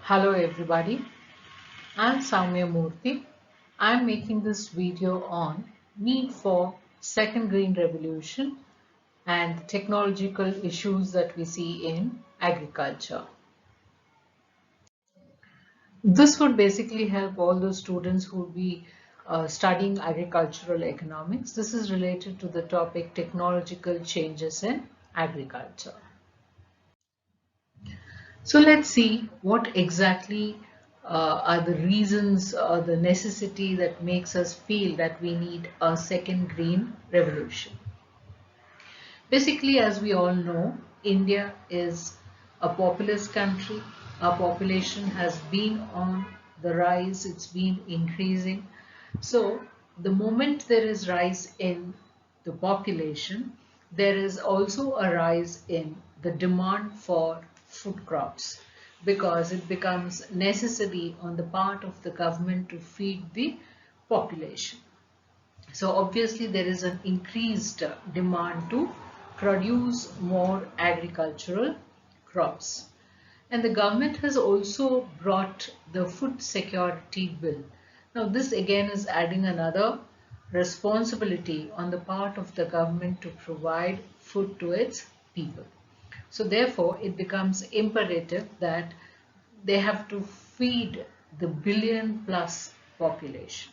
Hello everybody, I'm Soumya Murthy. I'm making this video on need for second green revolution and technological issues that we see in agriculture. This would basically help all those students who would be studying agricultural economics. This is related to the topic technological changes in agriculture. So let's see what exactly are the reasons or the necessity that makes us feel that we need a second green revolution. Basically, as we all know, India is a populous country. Our population has been on the rise, it's been increasing. So the moment there is rise in the population, there is also a rise in the demand for food crops because it becomes necessary on the part of the government to feed the population. So obviously there is an increased demand to produce more agricultural crops. And the government has also brought the food security bill. Now this again is adding another responsibility on the part of the government to provide food to its people. So therefore it becomes imperative that they have to feed the billion plus population.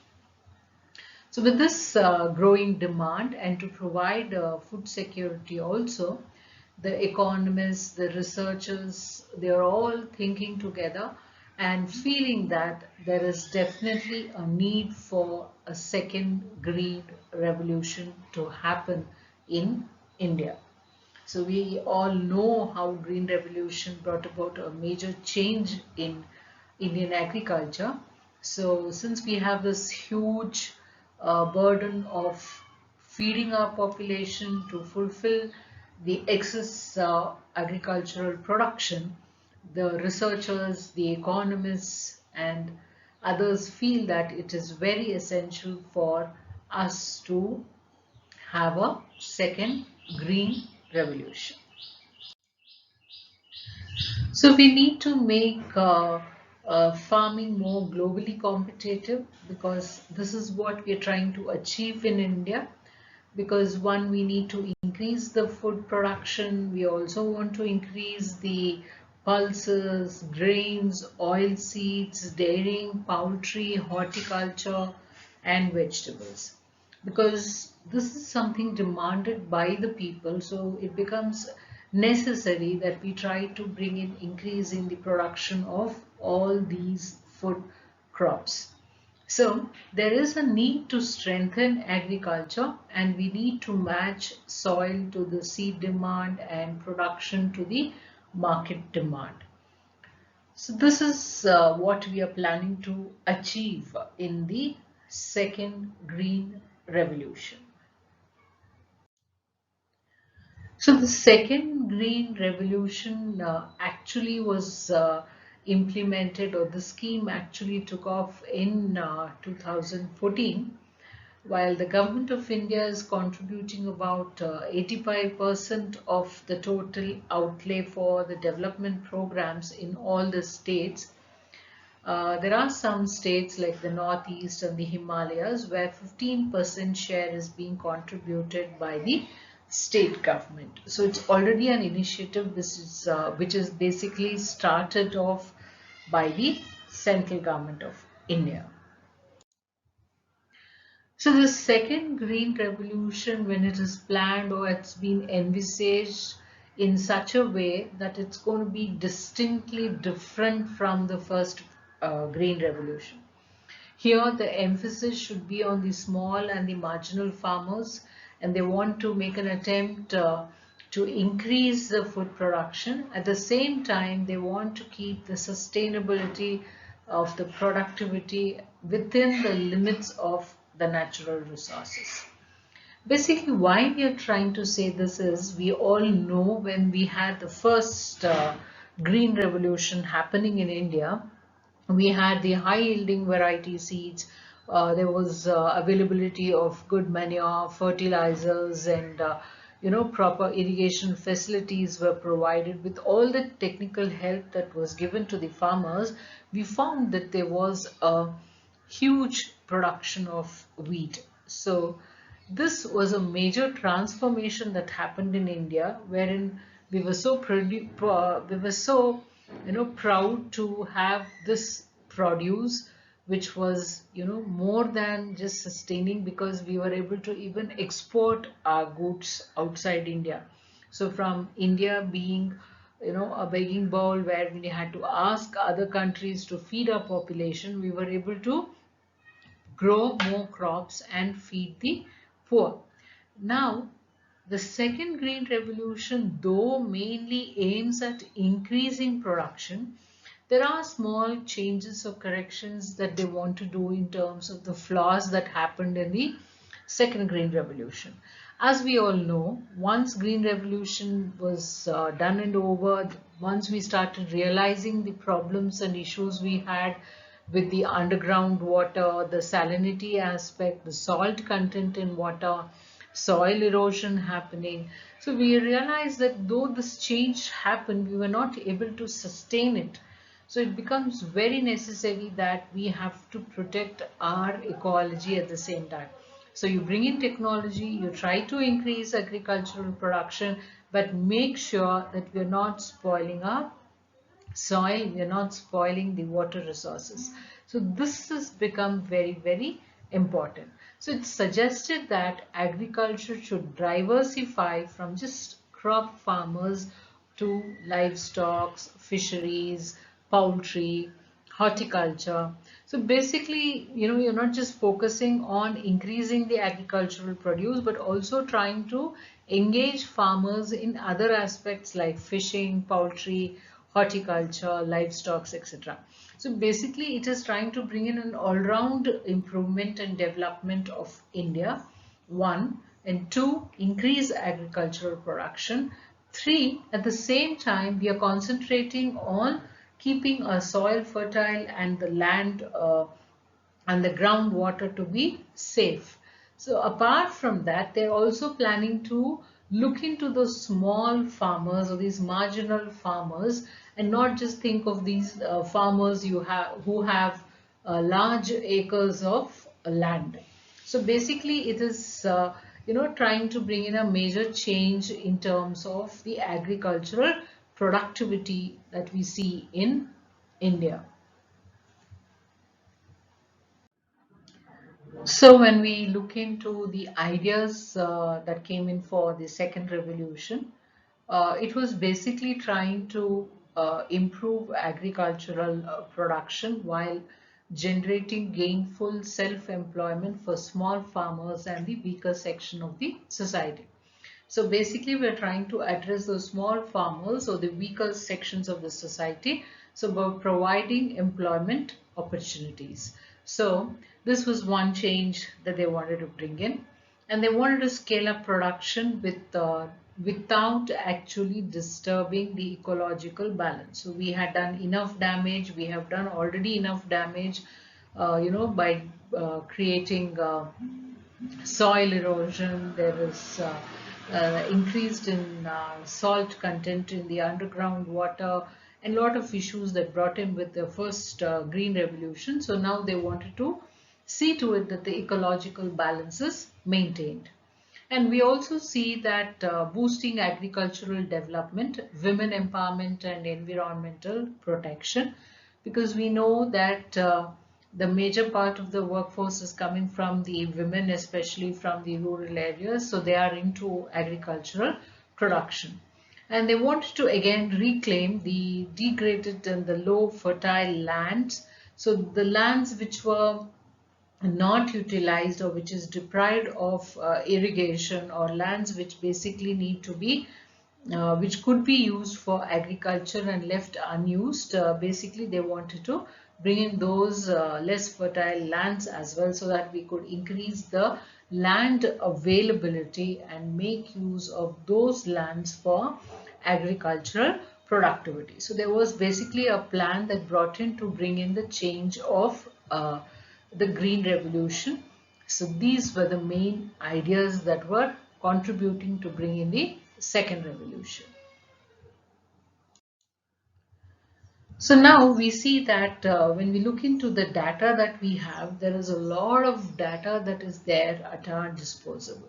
So with this growing demand and to provide food security also, the economists, the researchers, they are all thinking together and feeling that there is definitely a need for a second green revolution to happen in India. So we all know how Green Revolution brought about a major change in Indian agriculture. So since we have this huge burden of feeding our population to fulfill the excess agricultural production, the researchers, the economists and others feel that it is very essential for us to have a second green revolution. So we need to make farming more globally competitive because this is what we are trying to achieve in India. Because one, we need to increase the food production. We also want to increase the pulses, grains, oil seeds, dairying, poultry, horticulture, and vegetables. Because this is something demanded by the people, so it becomes necessary that we try to bring in increase in the production of all these food crops. So there is a need to strengthen agriculture and we need to match soil to the seed demand and production to the market demand. So this is what we are planning to achieve in the second green revolution. So the second green revolution actually was implemented, or the scheme actually took off in 2014, while the government of India is contributing about 85% of the total outlay for the development programs in all the states. There are some states like the Northeast and the Himalayas where 15% share is being contributed by the state government. So it's already an initiative which is basically started off by the central government of India. So the second green revolution, when it is planned or it's been envisaged in such a way that it's going to be distinctly different from the first green revolution. Here the emphasis should be on the small and the marginal farmers, and they want to make an attempt to increase the food production. At the same time, they want to keep the sustainability of the productivity within the limits of the natural resources. Basically, why we are trying to say this is we all know when we had the first green revolution happening in India, we had the high yielding variety seeds. There was availability of good manure, fertilizers, and proper irrigation facilities were provided, with all the technical help that was given to the farmers, we found that there was a huge production of wheat. So this was a major transformation that happened in India, wherein we were so we were so proud to have this produce, which was more than just sustaining, because we were able to even export our goods outside India. So from India being a begging bowl where we had to ask other countries to feed our population, we were able to grow more crops and feed the poor. Now, the second green revolution, though mainly aims at increasing production, there are small changes or corrections that they want to do in terms of the flaws that happened in the second green revolution. As we all know, once green revolution was done and over, once we started realizing the problems and issues we had with the underground water, the salinity aspect, the salt content in water, soil erosion happening. So we realized that though this change happened, we were not able to sustain it. So it becomes very necessary that we have to protect our ecology at the same time. So you bring in technology, you try to increase agricultural production, but make sure that we're not spoiling our soil, we are not spoiling the water resources. So this has become very, very important. So it's suggested that agriculture should diversify from just crop farmers to livestock, fisheries, poultry, horticulture. So basically, you're not just focusing on increasing the agricultural produce, but also trying to engage farmers in other aspects like fishing, poultry, horticulture, livestock, etc. So basically, it is trying to bring in an all-round improvement and development of India. One, and two, increase agricultural production. Three, at the same time, we are concentrating on keeping our soil fertile and the land and the groundwater to be safe. So apart from that, they're also planning to look into those small farmers or these marginal farmers, and not just think of these farmers who have large acres of land. So basically, it is trying to bring in a major change in terms of the agricultural productivity that we see in India. So when we look into the ideas that came in for the second revolution, it was basically trying to improve agricultural production while generating gainful self-employment for small farmers and the weaker section of the society. So basically, we're trying to address those small farmers or the weaker sections of the society. So by providing employment opportunities. So this was one change that they wanted to bring in, and they wanted to scale up production without actually disturbing the ecological balance. So we had done enough damage. We have done already enough damage, by creating soil erosion. There is increased in salt content in the underground water, and a lot of issues that brought in with the first green revolution. So now they wanted to see to it that the ecological balance is maintained. And we also see that boosting agricultural development, women empowerment and environmental protection, because we know that the major part of the workforce is coming from the women, especially from the rural areas. So they are into agricultural production. And they wanted to again reclaim the degraded and the low fertile lands. So the lands which were not utilized or which is deprived of irrigation, or lands which basically need to be which could be used for agriculture and left unused. Basically, they wanted to bring in those less fertile lands as well, so that we could increase the land availability and make use of those lands for agricultural productivity. So there was basically a plan that brought in to bring in the change of the Green Revolution. So these were the main ideas that were contributing to bring in the second revolution. So now we see that when we look into the data that we have, there is a lot of data that is there at our disposal.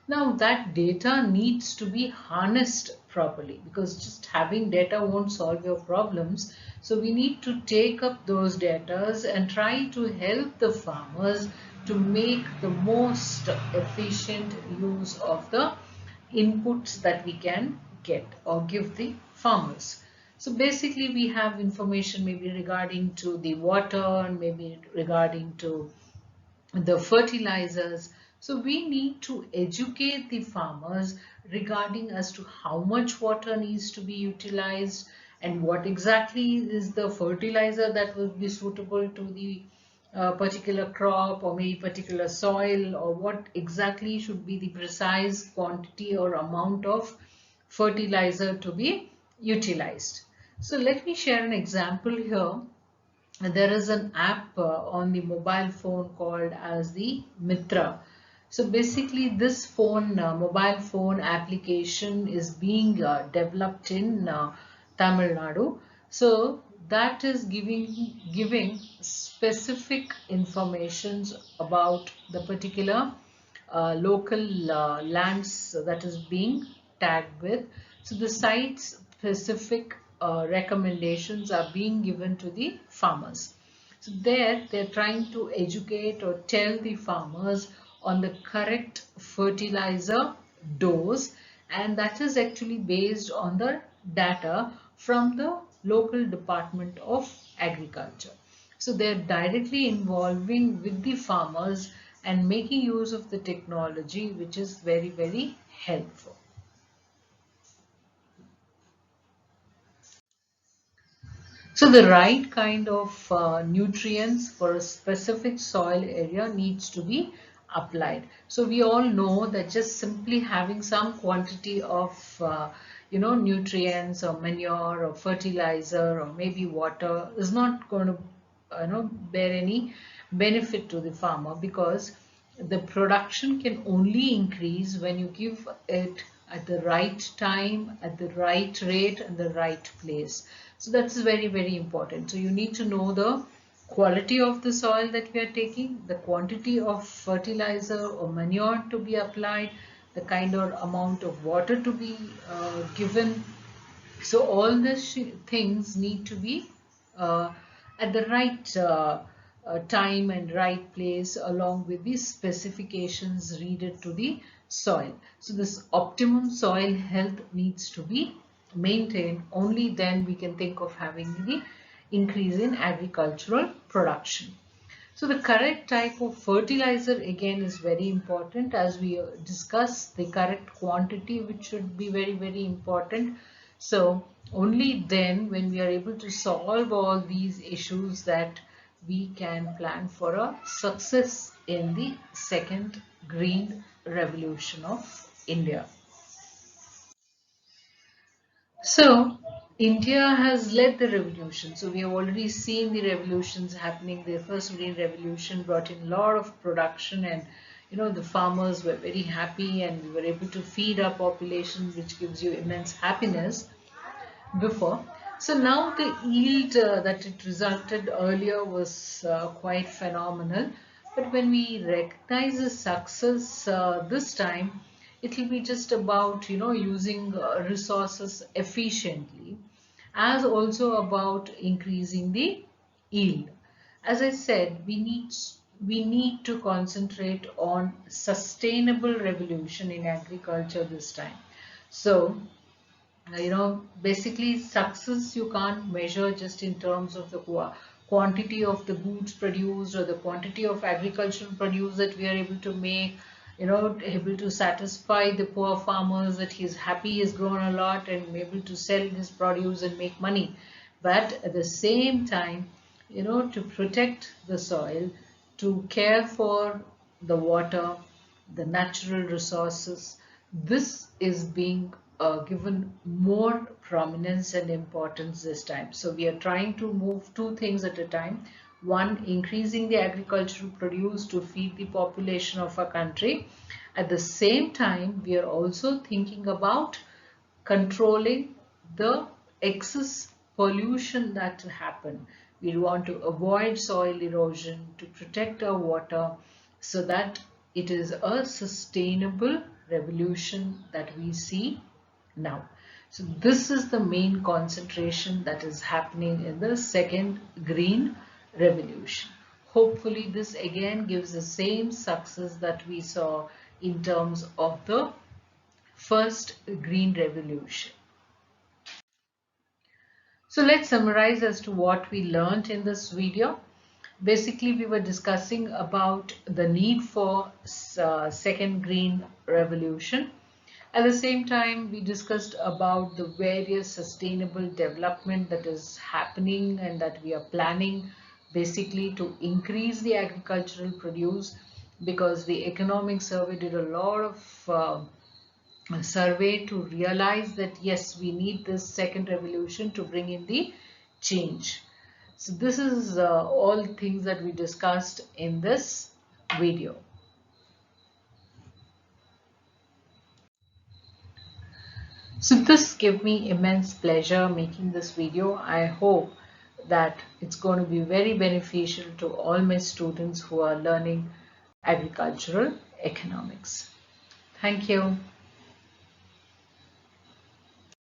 Now that data needs to be harnessed properly, because just having data won't solve your problems. So we need to take up those data and try to help the farmers to make the most efficient use of the inputs that we can get or give the farmers. So basically we have information maybe regarding to the water and maybe regarding to the fertilizers. So we need to educate the farmers regarding as to how much water needs to be utilized and what exactly is the fertilizer that will be suitable to the particular crop or maybe particular soil, or what exactly should be the precise quantity or amount of fertilizer to be utilized. So let me share an example here. There is an app on the mobile phone called as the Mitra. So basically this mobile phone application is being developed in Tamil Nadu. So that is giving specific informations about the particular local lands that is being tagged with. So the site specific recommendations are being given to the farmers. So there they're trying to educate or tell the farmers on the correct fertilizer dose, and that is actually based on the data from the local Department of Agriculture. So they're directly involving with the farmers and making use of the technology, which is very, very helpful. So the right kind of nutrients for a specific soil area needs to be applied. So we all know that just simply having some quantity of nutrients or manure or fertilizer or maybe water is not going to bear any benefit to the farmer, because the production can only increase when you give it at the right time, at the right rate, and the right place. So that's very, very important. So you need to know the quality of the soil that we are taking, the quantity of fertilizer or manure to be applied, the kind or amount of water to be given. So all these things need to be uh, at the right time and right place, along with the specifications readed to the soil. So this optimum soil health needs to be maintained. Only then we can think of having the increase in agricultural production. So the correct type of fertilizer again is very important, as we discussed the correct quantity, which should be very, very important. So only then when we are able to solve all these issues that we can plan for a success in the second green revolution of India. So, India has led the revolution. So, we have already seen the revolutions happening. The first green revolution brought in a lot of production, and the farmers were very happy, and we were able to feed our population, which gives you immense happiness before. So now the yield that it resulted earlier was quite phenomenal. But when we recognize the success this time, it will be just about using resources efficiently, as also about increasing the yield. As I said, we need to concentrate on sustainable revolution in agriculture this time. So basically success you can't measure just in terms of the quantity of the goods produced or the quantity of agricultural produce that we are able to make, able to satisfy the poor farmers that he's happy, he's grown a lot and able to sell his produce and make money. But at the same time, to protect the soil, to care for the water, the natural resources, this is being given more prominence and importance this time. So we are trying to move two things at a time. One, increasing the agricultural produce to feed the population of a country. At the same time, we are also thinking about controlling the excess pollution that happen. We want to avoid soil erosion, to protect our water, so that it is a sustainable revolution that we see now. So this is the main concentration that is happening in the second green revolution. Hopefully this again gives the same success that we saw in terms of the first green revolution. So let's summarize as to what we learned in this video. Basically, we were discussing about the need for second green revolution. At the same time, we discussed about the various sustainable development that is happening and that we are planning basically to increase the agricultural produce, because the economic survey did a lot of a survey to realize that yes, we need this second revolution to bring in the change. So this is all things that we discussed in this video. So this gave me immense pleasure making this video. I hope that it's going to be very beneficial to all my students who are learning agricultural economics. Thank you.